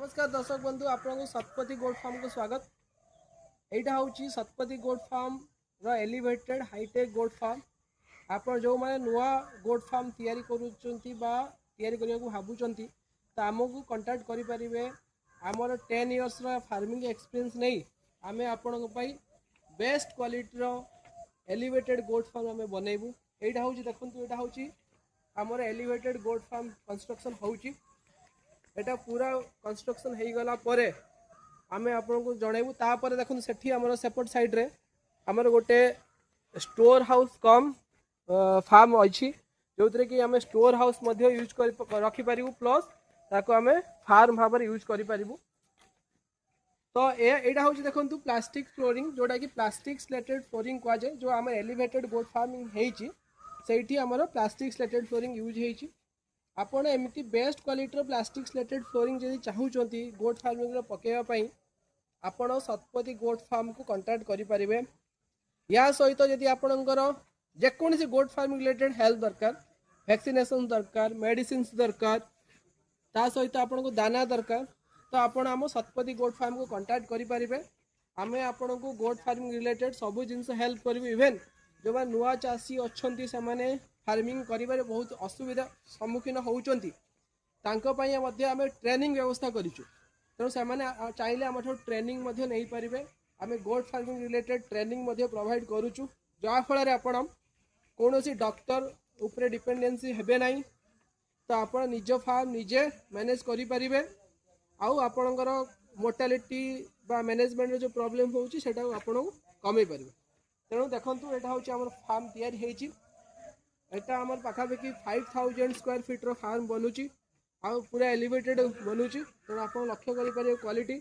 नमस्कार दर्शक बंधु आपको सतपति गोट फार्म को स्वागत। यहाँ हूँ Satpathy goat farm elevated hi-tech goat farm. आप जो मैंने नुआ गोट फार्म तैयारी करने भावुंट तो आमको कंटाक्ट करें। आमर 10 इयर्स फार्मिंग एक्सपीरियंस नहीं आम आपण best quality elevated goat farm आम बनइबू। यहाँ हूँ देखो यहाँ हूँ आमर एलिवेटेड गोट फार्म कंस्ट्रक्शन होची। एटा पूरा कंस्ट्रक्शन हो गला परे आमे आपको जनइबू। तापर देखो सेठी आमर सेपट साइड रे आमर गोटे स्टोर हाउस कम फार्म अच्छी जो थी कि आम स्टोर हाउस यूज कर रखिपर प्लस ताको आमे फार्म भाव यूज करूँ। तो यहाँ हूँ देखो प्लास्टिक फ्लोरिंग जोटा कि प्लास्टिक स्लेटेड फ्लोरिंग कहुए जो आम एलिवेटेड गोट फार्मिंग होती आमर प्लास्टिक स्लेटेड फ्लोरिंग यूज होती। आपड़ एमती best quality plastic slitted flooring जब चाहूँगी गोट फार्मिंग पकड़ापी आपण सतपति गोट फार्म को कंटाक्ट करें। या सहित जदि आपणकर जेकोसी गोट फार्मिंग रिलेटेड हेल्थ दरकार वैक्सीनेशन दरकार मेडिसिन दरकार ता सहित आपन को दाना दरकार तो आपण आम सतपति गोट फार्म को कंटाक्ट करें। आम आपण को गोट फार्मिंग रिलेटेड सब जिनस हेल्प करूँ। इवेन जो नुआ चाषी अच्छा से मैंने फार्मिंग करिबारे बहुत असुविधा सम्मुखीन होउचंती आम ट्रेनिंग व्यवस्था करूँ। तेणु से चाहिए आम ट्रेनिंग नहीं पारे। आम goat farming related training provide करुचु जहाँफल आपण कौन डॉक्टर उपरे डिपेंडेंसी हेबे नहीं। तो आप निज फार्म निजे मैनेज करें आउ आपणकर मोर्टालिटी बा मैनेजमेंट जो प्रॉब्लम होची सेटा आपण कमे पारे। तेणु देखूँ यहाँ हूँ आम फार्म तैयारी एटा आमर पाखापाखि 5000 स्क्वायर फीट फार्म बनूची आउ पूरा एलिवेटेड बनूची। तेणु आप लक्ष्य करें क्वालिटी।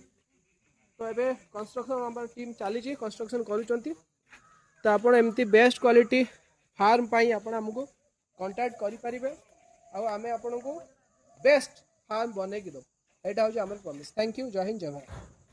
तो ये कंस्ट्रक्शन आम टीम चली कंस्ट्रक्शन करुँच तो आप एमती बेस्ट क्वालिटी फार्म पाई आपण आमको कंटाक्ट करें आम आपन को बेस्ट फार्म बनई दो। यहाँ हूँ आम प्रॉमिस। Thank you. जय हिंद जय भारत।